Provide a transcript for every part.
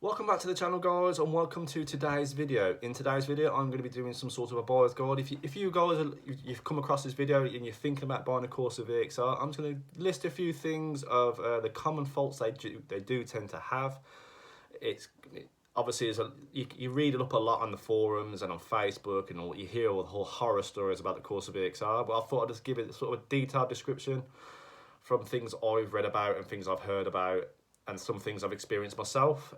Welcome back to the channel, guys, and welcome to today's video. In today's video I'm going to be doing some sort of a buyer's guide. If you guys you've come across this video and you're thinking about buying a Corsa VXR, I'm just going to list a few things of the common faults they do tend to have. Obviously you read it up a lot on the forums and on Facebook, and you hear all the whole horror stories about the Corsa VXR, but I thought I'd just give it sort of a detailed description from things I've read about and things I've heard about, and some things I've experienced myself,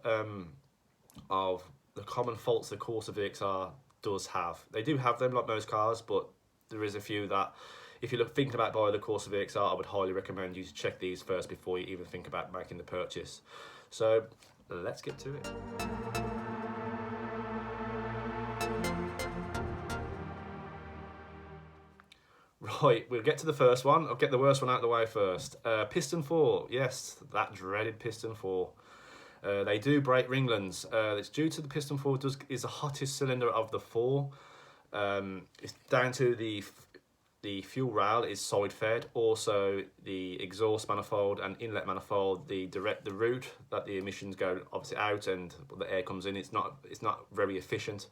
of the common faults the Corsa VXR does have. They do have them like most cars, but there is a few that, if you're thinking about buying the Corsa VXR, I would highly recommend you to check these first before you even think about making the purchase. So let's get to it. Right, we'll get to the first one. I'll get the worst one out of the way first. Piston 4, yes, that dreaded Piston 4. They do break ringlands. It's due to the Piston 4 is the hottest cylinder of the four. It's down to the fuel rail is side fed. Also, the exhaust manifold and inlet manifold, the route that the emissions go obviously out and the air comes in, it's not very efficient.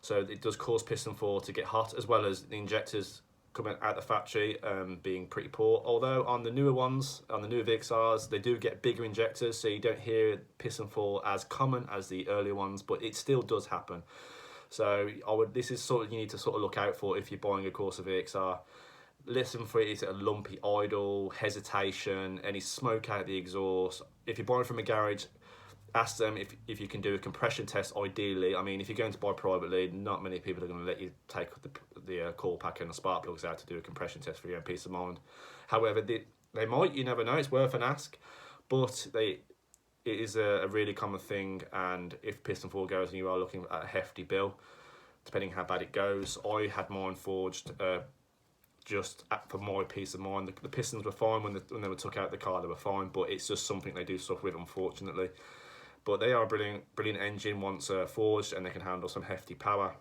So it does cause Piston 4 to get hot, as well as the injectors coming out the factory being pretty poor. Although on the newer ones, on the newer VXRs, they do get bigger injectors, so you don't hear Piston 4 as common as the earlier ones, but it still does happen. So this is sort of, you need to sort of look out for if you're buying a Corsa VXR. Listen for it. Is it a lumpy idle, hesitation, any smoke out the exhaust? If you're buying from a garage, ask them if you can do a compression test ideally. I mean, if you're going to buy privately, not many people are going to let you take the coil pack and the spark plugs out to do a compression test for your own peace of mind. However, they might, you never know, it's worth an ask, but it is a really common thing, and if Piston 4 goes and you are looking at a hefty bill, depending how bad it goes. I had mine forged just for my peace of mind. The pistons were fine when they were took out the car, they were fine, but it's just something they do suffer with, unfortunately. But they are a brilliant engine once forged, and they can handle some hefty power.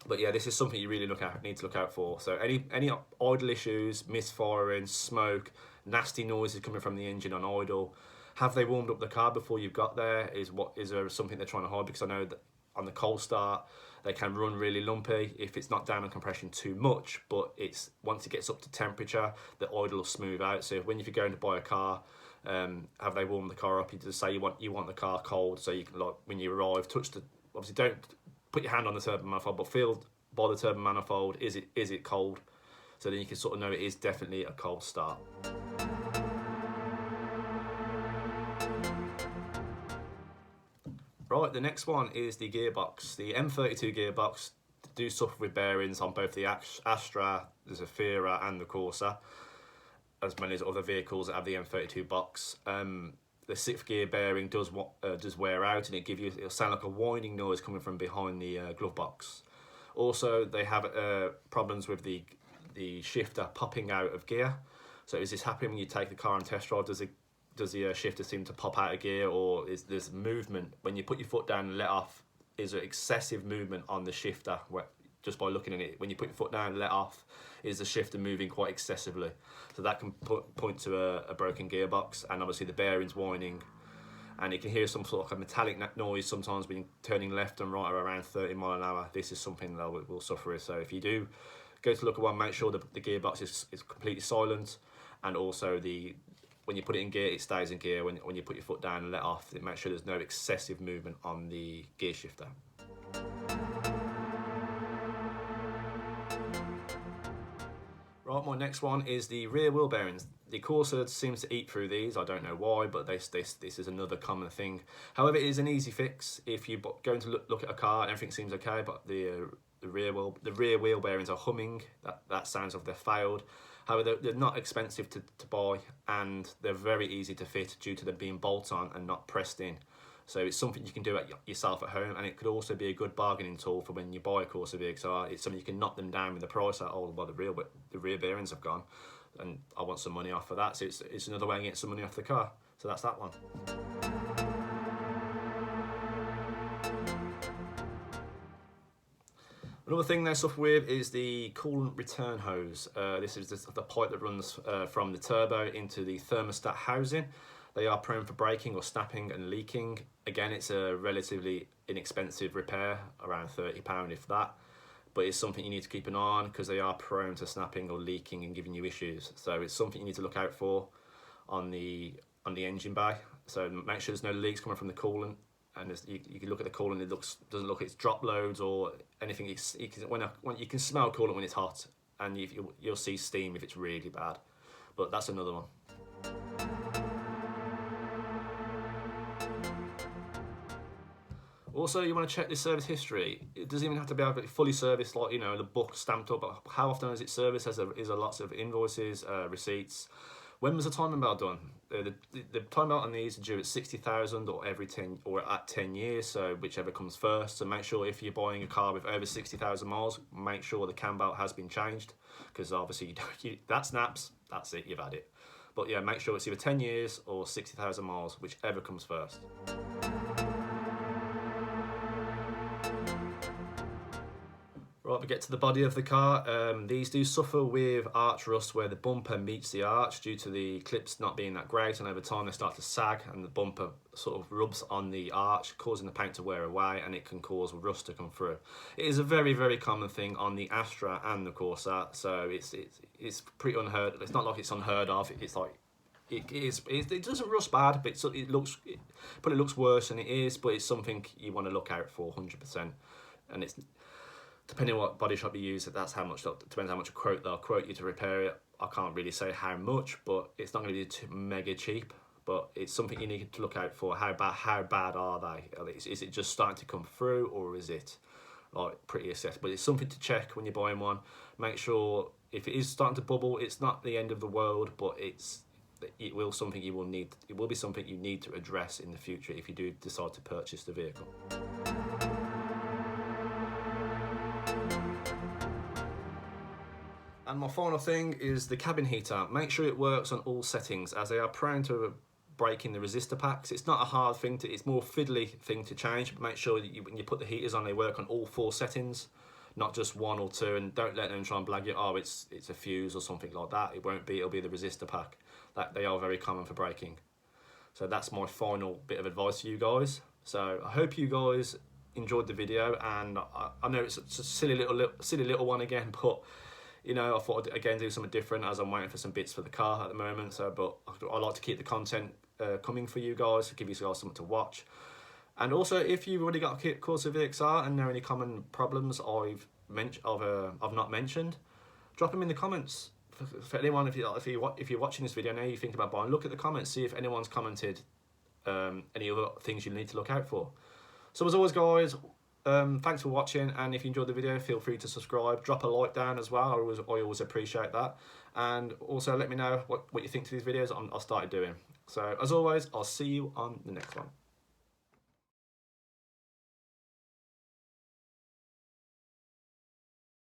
But yeah, this is something you really need to look out for. So any idle issues, misfiring, smoke, nasty noises coming from the engine on idle. Have they warmed up the car before you've got there? Is there something they're trying to hide? Because I know that on the cold start, they can run really lumpy if it's not down on compression too much, but once it gets up to temperature, the idle will smooth out. So if you're going to buy a car, have they warmed the car up? You just say you want the car cold, so you can, like, when you arrive, obviously don't put your hand on the turbine manifold, but feel by the turbine manifold, is it cold? So then you can sort of know it is definitely a cold start. Right, the next one is the gearbox. The M32 gearbox do suffer with bearings on both the Astra, the Zafira and the Corsa, as many as other vehicles that have the M32 box. The 6th gear bearing does wear out, and it'll sound like a whining noise coming from behind the glove box. Also, they have problems with the shifter popping out of gear. So is this happening when you take the car on test drive? Does the shifter seem to pop out of gear, or is there's movement when you put your foot down and let off? Is there excessive movement on the shifter? Just by looking at it, when you put your foot down and let off, is the shifter moving quite excessively? So that can point to a broken gearbox, and obviously the bearings whining, and you can hear some sort of a metallic noise sometimes when you're turning left and right around 30 miles an hour. This is something that will suffer with. So if you do go to look at one, make sure the gearbox is completely silent, and also when you put it in gear, it stays in gear. When you put your foot down and let off, make sure there's no excessive movement on the gear shifter. Right, my next one is the rear wheel bearings. The Corsa seems to eat through these. I don't know why, but this is another common thing. However, it is an easy fix. If you're going to look at a car and everything seems okay, but the rear wheel bearings are humming, that sounds like they've failed. However, they're not expensive to buy, and they're very easy to fit due to them being bolt on and not pressed in. So it's something you can do yourself at home, and it could also be a good bargaining tool for when you buy a Corsa VXR. It's something you can knock them down with the price at, oh, well, the rear bearings have gone, and I want some money off for that. So it's another way to get some money off the car. So that's that one. Another thing they suffer with is the coolant return hose. This is the pipe that runs from the turbo into the thermostat housing. They are prone for breaking or snapping and leaking. Again, it's a relatively inexpensive repair, around £30 if that, but it's something you need to keep an eye on because they are prone to snapping or leaking and giving you issues. So it's something you need to look out for on the engine bay. So make sure there's no leaks coming from the coolant. And you can look at the coolant, it doesn't look it's drop loads or anything. When you can smell coolant when it's hot, and you'll see steam if it's really bad. But that's another one. Also, you want to check the service history. It doesn't even have to be fully serviced, like, you know, the book stamped up. But how often is it serviced? Is there lots of invoices, receipts? When was the timing belt done? The timing belt on these are due at 60,000 or every 10 or at 10 years, so whichever comes first. So make sure if you're buying a car with over 60,000 miles, make sure the cam belt has been changed, because obviously that snaps, that's it, you've had it. But yeah, make sure it's either 10 years or 60,000 miles, whichever comes first. Right, we get to the body of the car. These do suffer with arch rust where the bumper meets the arch due to the clips not being that great, and over time they start to sag and the bumper sort of rubs on the arch, causing the paint to wear away, and it can cause rust to come through. It is a very, very common thing on the Astra and the Corsa, so it's pretty unheard. It's not like it's unheard of. It's like it doesn't rust bad, but it looks worse than it is. But it's something you want to look out for 100%, and it's. Depending on what body shop you use, depends how much they'll quote you to repair it. I can't really say how much, but it's not going to be mega cheap. But it's something you need to look out for. How bad are they? Is it just starting to come through, or is it like pretty accessible? It's something to check when you're buying one. Make sure if it is starting to bubble, it's not the end of the world, but it will be something you need to address in the future if you do decide to purchase the vehicle. And my final thing is the cabin heater. Make sure it works on all settings, as they are prone to breaking the resistor packs. It's not a hard thing it's more fiddly thing to change, but make sure that when you put the heaters on, they work on all 4 settings, not just 1 or 2, and don't let them try and blag you, oh, it's a fuse or something like that. It won't be, it'll be the resistor pack. That they are very common for breaking. So that's my final bit of advice to you guys. So I hope you guys enjoyed the video, and I know it's a silly little one again, but you know, I thought I'd again do something different as I'm waiting for some bits for the car at the moment. So, but I like to keep the content coming for you guys, to give you guys something to watch. And also, if you've already got a Corsa VXR and there are any common problems I've not mentioned, drop them in the comments. For anyone, if you're watching this video now, you're thinking about buying, look at the comments, see if anyone's commented any other things you need to look out for. So as always, guys, thanks for watching, and if you enjoyed the video, feel free to subscribe, drop a like down as well. I always appreciate that, and also let me know what you think to these videos I started doing. So as always, I'll see you on the next one.